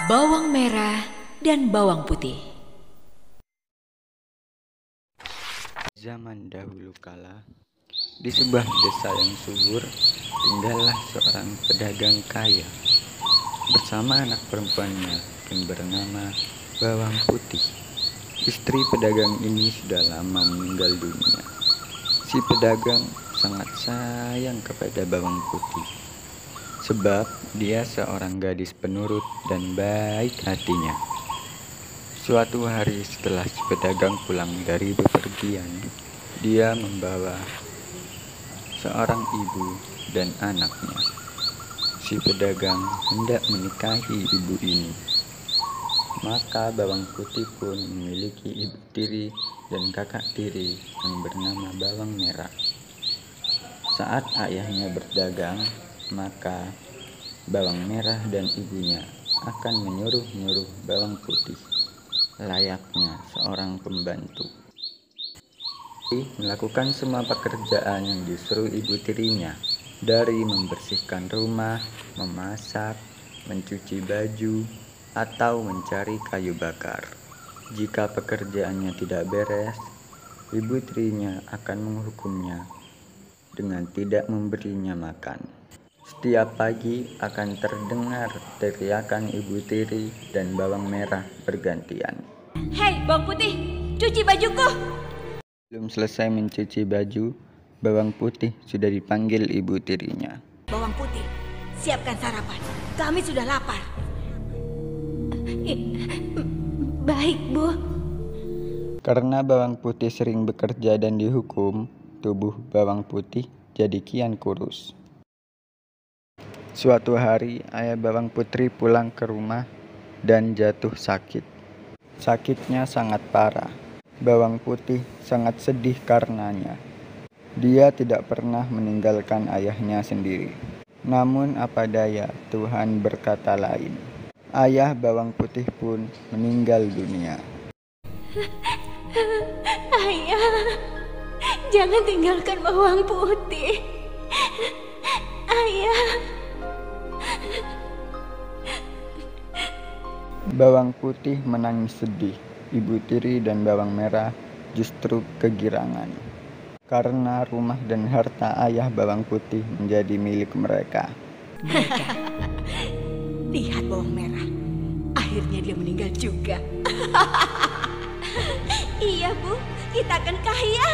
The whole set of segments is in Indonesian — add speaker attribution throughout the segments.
Speaker 1: bawang merah dan bawang putih.
Speaker 2: Zaman dahulu kala, di sebuah desa yang subur, tinggallah seorang pedagang kaya bersama anak perempuannya yang bernama Bawang Putih. Istri pedagang ini sudah lama meninggal dunia. Si pedagang sangat sayang kepada Bawang Putih, sebab dia seorang gadis penurut dan baik hatinya. Suatu hari setelah si pedagang pulang dari bepergian, dia membawa seorang ibu dan anaknya. Si pedagang hendak menikahi ibu ini. Maka Bawang Putih pun memiliki ibu tiri dan kakak tiri yang bernama Bawang Merah. Saat ayahnya berdagang, maka Bawang Merah dan ibunya akan menyuruh-nyuruh Bawang Putih layaknya seorang pembantu. Melakukan semua pekerjaan yang disuruh ibu tirinya, dari membersihkan rumah, memasak, mencuci baju, atau mencari kayu bakar. Jika pekerjaannya tidak beres, ibu tirinya akan menghukumnya dengan tidak memberinya makan. Setiap pagi akan terdengar teriakan ibu tiri dan Bawang Merah bergantian.
Speaker 1: Hei, bawang putih, cuci bajuku.
Speaker 2: Belum selesai mencuci baju, Bawang Putih sudah dipanggil ibu tirinya.
Speaker 1: Bawang putih, siapkan sarapan. Kami sudah lapar. Baik, Bu.
Speaker 2: Karena Bawang Putih sering bekerja dan dihukum, tubuh Bawang Putih jadi kian kurus. Suatu hari, ayah Bawang Putih pulang ke rumah dan jatuh sakit. Sakitnya sangat parah. Bawang Putih sangat sedih karenanya. Dia tidak pernah meninggalkan ayahnya sendiri. Namun apa daya, Tuhan berkata lain. Ayah Bawang Putih pun meninggal dunia.
Speaker 1: Ayah, jangan tinggalkan bawang putih. Ayah.
Speaker 2: Bawang Putih menangis sedih. Ibu tiri dan Bawang Merah justru kegirangan karena rumah dan harta ayah Bawang Putih menjadi milik mereka.
Speaker 1: Lihat bawang merah, akhirnya dia meninggal juga. Iya, Bu, kita akan kaya.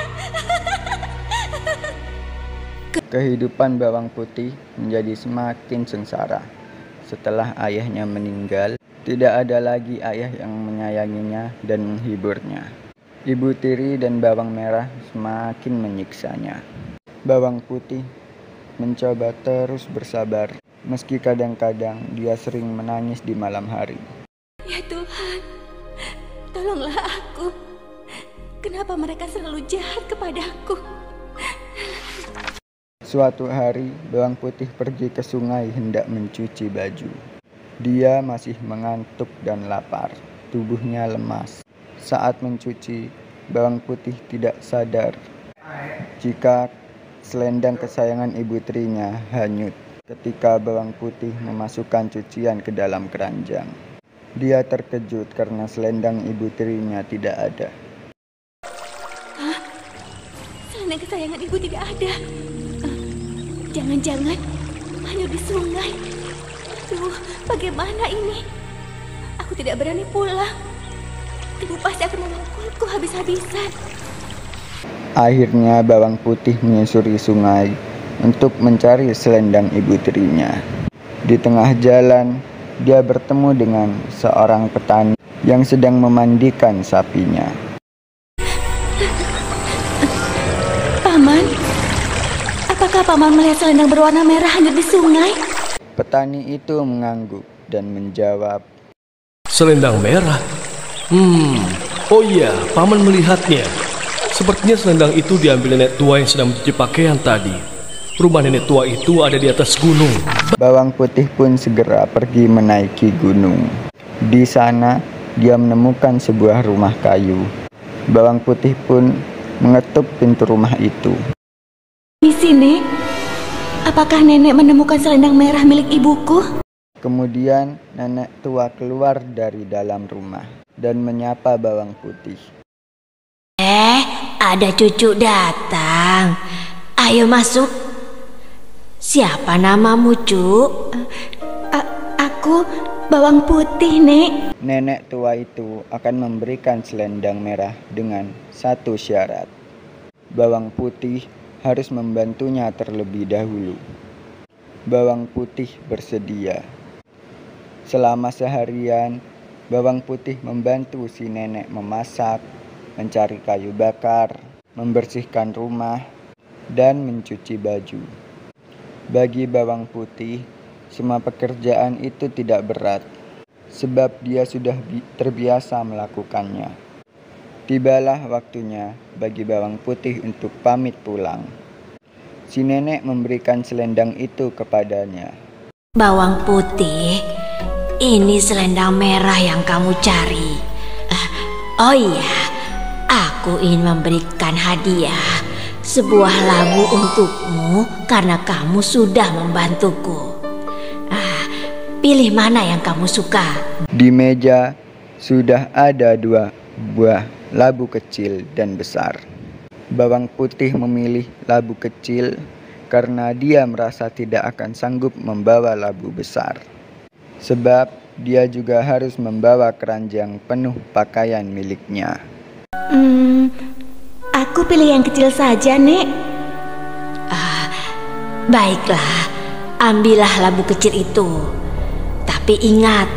Speaker 2: Kehidupan Bawang Putih menjadi semakin sengsara. Setelah ayahnya meninggal, tidak ada lagi ayah yang menyayanginya dan menghiburnya. Ibu tiri dan Bawang Merah semakin menyiksanya. Bawang Putih mencoba terus bersabar, meski kadang-kadang dia sering menangis di malam hari.
Speaker 1: Ya Tuhan, tolonglah aku. Kenapa mereka selalu jahat kepadaku?
Speaker 2: Suatu hari, Bawang Putih pergi ke sungai hendak mencuci baju. Dia masih mengantuk dan lapar. Tubuhnya lemas. Saat mencuci, Bawang Putih tidak sadar jika selendang kesayangan ibu tirinya hanyut ketika Bawang Putih memasukkan cucian ke dalam keranjang. Dia terkejut karena selendang ibu tirinya tidak ada.
Speaker 1: Hah? Selendang kesayangan ibu tidak ada. Jangan-jangan hanyut di sungai. Aduh, bagaimana ini? Aku tidak berani pulang. Ibu pasti akan memukulku habis-habisan.
Speaker 2: Akhirnya Bawang Putih menyusuri sungai untuk mencari selendang ibu tirinya. Di tengah jalan, dia bertemu dengan seorang petani yang sedang memandikan sapinya.
Speaker 1: Paman, apakah Paman melihat selendang berwarna merah hanyut di sungai?
Speaker 2: Petani itu mengangguk dan menjawab,
Speaker 3: Selendang merah? Oh iya, Paman melihatnya. Sepertinya selendang itu diambil nenek tua yang sedang mencuci pakaian tadi. Rumah nenek tua itu ada di atas gunung.
Speaker 2: Bawang Putih pun segera pergi menaiki gunung. Di sana, dia menemukan sebuah rumah kayu. Bawang Putih pun mengetuk pintu rumah itu.
Speaker 1: Di sini, apakah nenek menemukan selendang merah milik ibuku?
Speaker 2: Kemudian nenek tua keluar dari dalam rumah dan menyapa bawang putih.
Speaker 1: Ada cucu datang. Ayo masuk. Siapa namamu, Cuk? Aku Bawang Putih, Nek.
Speaker 2: Nenek tua itu akan memberikan selendang merah dengan satu syarat. Bawang putih harus membantunya terlebih dahulu. Bawang putih bersedia. Selama seharian, bawang putih membantu si nenek memasak, mencari kayu bakar, membersihkan rumah, dan mencuci baju. Bagi bawang putih, semua pekerjaan itu tidak berat, sebab dia sudah terbiasa melakukannya. Tibalah waktunya bagi bawang putih untuk pamit pulang. Si nenek memberikan selendang itu kepadanya.
Speaker 1: Bawang Putih, ini selendang merah yang kamu cari. Oh iya, aku ingin memberikan hadiah, sebuah labu untukmu karena kamu sudah membantuku. Pilih mana yang kamu suka.
Speaker 2: Di meja sudah ada 2 buah labu kecil dan besar. Bawang putih memilih labu kecil karena dia merasa tidak akan sanggup membawa labu besar. Sebab dia juga harus membawa keranjang penuh pakaian miliknya.
Speaker 1: Aku pilih yang kecil saja, Nek. Baiklah, ambillah labu kecil itu. Tapi ingat,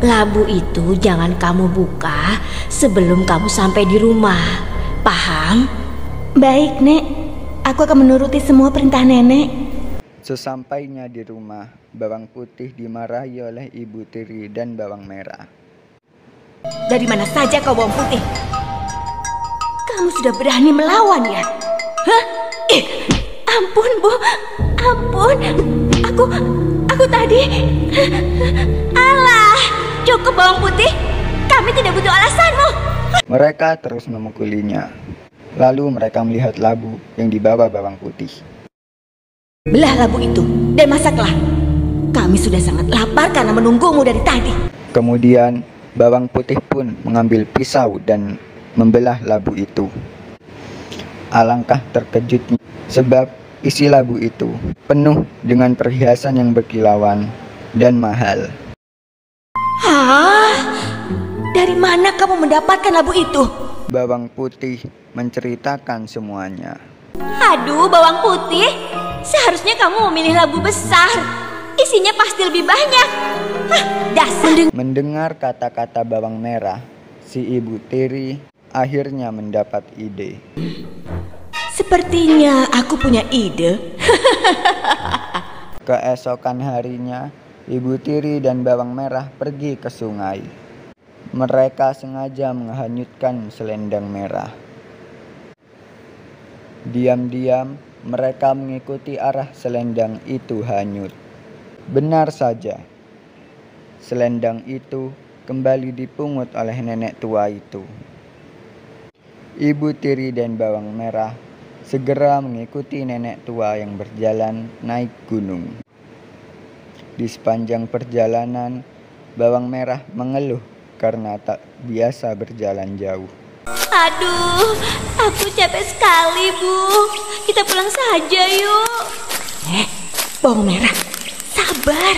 Speaker 1: labu itu jangan kamu buka sebelum kamu sampai di rumah. Paham? Baik, Nek. Aku akan menuruti semua perintah Nenek.
Speaker 2: Sesampainya di rumah, bawang putih dimarahi oleh Ibu Tiri dan bawang merah.
Speaker 1: Dari mana saja kau, Bawang Putih? Kamu sudah berani melawan ya? Hah? Ampun, Bu. Ampun. Aku tadi... Alah, cukup Bawang Putih. Kami tidak butuh alasanmu.
Speaker 2: Mereka terus memukulinya. Lalu mereka melihat labu yang dibawa bawang putih.
Speaker 1: Belah labu itu dan masaklah. Kami sudah sangat lapar karena menunggumu dari tadi.
Speaker 2: Kemudian bawang putih pun mengambil pisau dan membelah labu itu. Alangkah terkejutnya sebab isi labu itu penuh dengan perhiasan yang berkilauan dan mahal.
Speaker 1: Hah? Dari mana kamu mendapatkan labu itu?
Speaker 2: Bawang putih menceritakan semuanya.
Speaker 1: Aduh, Bawang Putih, seharusnya kamu memilih labu besar. Isinya pasti lebih banyak. Hah, dasar.
Speaker 2: Mendengar kata-kata bawang merah, si Ibu Tiri akhirnya mendapat ide.
Speaker 1: Sepertinya aku punya ide.
Speaker 2: Keesokan harinya, Ibu Tiri dan bawang merah pergi ke sungai. Mereka sengaja menghanyutkan selendang merah. Diam-diam, mereka mengikuti arah selendang itu hanyut. Benar saja, selendang itu kembali dipungut oleh nenek tua itu. Ibu Tiri dan bawang merah segera mengikuti nenek tua yang berjalan naik gunung. Di sepanjang perjalanan, bawang merah mengeluh karena tak biasa berjalan jauh.
Speaker 1: Aduh, aku capek sekali, Bu. Kita pulang saja yuk. Bawang merah, sabar.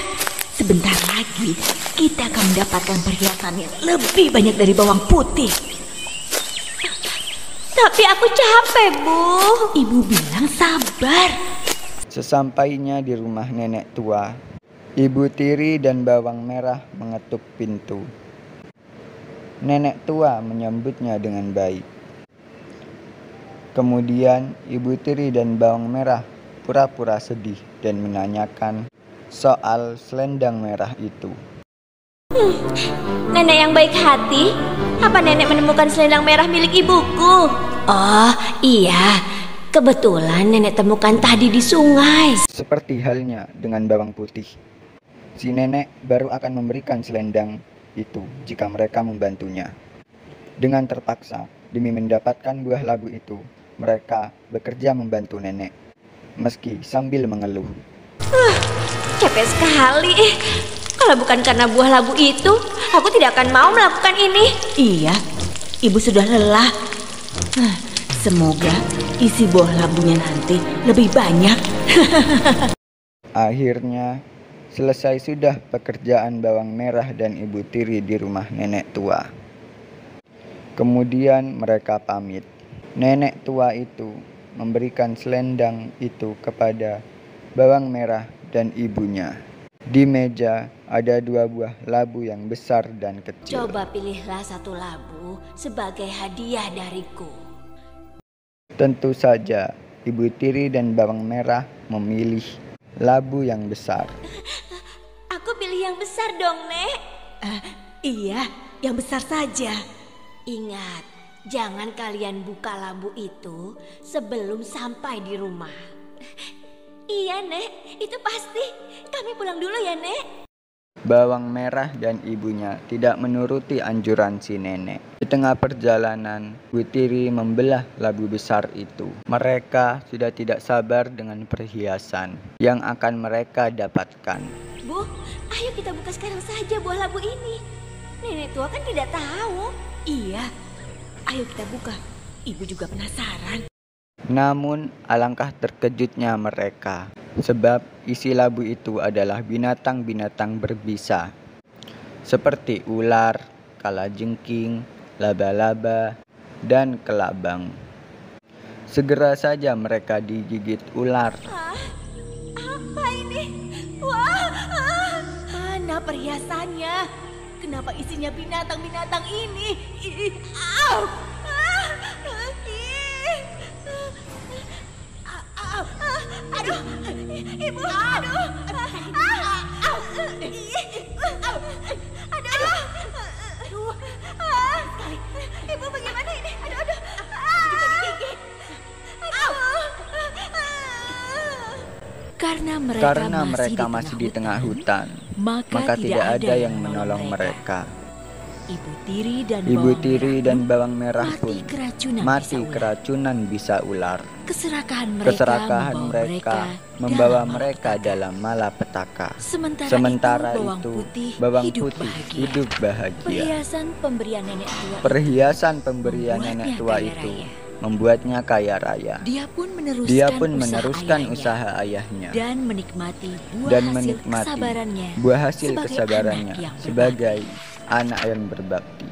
Speaker 1: Sebentar lagi kita akan mendapatkan perhiasan yang lebih banyak dari bawang putih. Tapi aku capek, Bu. Ibu bilang sabar.
Speaker 2: Sesampainya di rumah nenek tua, Ibu Tiri dan bawang merah mengetuk pintu. Nenek tua menyambutnya dengan baik. Kemudian Ibu Tiri dan bawang merah pura-pura sedih dan menanyakan soal selendang merah itu.
Speaker 1: Nenek yang baik hati, apa nenek menemukan selendang merah milik ibuku? Oh iya, kebetulan nenek temukan tadi di sungai.
Speaker 2: Seperti halnya dengan bawang putih, si nenek baru akan memberikan selendang itu jika mereka membantunya. Dengan terpaksa, demi mendapatkan buah labu itu, mereka bekerja membantu nenek, meski sambil mengeluh.
Speaker 1: Capek sekali. Kalau bukan karena buah labu itu, aku tidak akan mau melakukan ini.
Speaker 4: Iya, ibu sudah lelah. Semoga isi buah labunya nanti lebih banyak.
Speaker 2: Akhirnya selesai sudah pekerjaan bawang merah dan Ibu Tiri di rumah nenek tua. Kemudian mereka pamit. Nenek tua itu memberikan selendang itu kepada bawang merah dan ibunya. Di meja ada 2 buah labu yang besar dan kecil.
Speaker 1: Coba pilihlah satu labu sebagai hadiah dariku.
Speaker 2: Tentu saja Ibu Tiri dan bawang merah memilih labu yang besar.
Speaker 1: Aku pilih yang besar dong, Nek.
Speaker 4: Iya, yang besar saja.
Speaker 1: Ingat, jangan kalian buka labu itu sebelum sampai di rumah. Iya, Nek, itu pasti. Kami pulang dulu ya, Nek.
Speaker 2: Bawang merah dan ibunya tidak menuruti anjuran si nenek. Di tengah perjalanan, Bu Tiri membelah labu besar itu. Mereka sudah tidak sabar dengan perhiasan yang akan mereka dapatkan.
Speaker 1: Bu, ayo kita buka sekarang saja buah labu ini. Nenek tua kan tidak tahu.
Speaker 4: Iya, ayo kita buka. Ibu juga penasaran.
Speaker 2: Namun alangkah terkejutnya mereka, sebab isi labu itu adalah binatang-binatang berbisa, seperti ular, kalajengking, laba-laba, dan kelabang. Segera saja mereka digigit ular.
Speaker 1: Apa ini? Wah!
Speaker 4: Mana perhiasannya? Kenapa isinya binatang-binatang ini?
Speaker 1: Aduh, ibu, aduh, ibu bagaimana ini? Aduh,
Speaker 4: Karena mereka masih di tengah hutan, maka tidak ada yang menolong mereka. Ibu Tiri dan bawang merah pun mati keracunan bisa ular. Keserakahan mereka membawa mereka dalam malapetaka. Sementara itu, bawang putih hidup bahagia. Perhiasan pemberian nenek tua itu membuatnya kaya raya. Dia pun meneruskan usaha ayahnya dan menikmati
Speaker 2: buah hasil kesabarannya sebagai anak yang berbakti.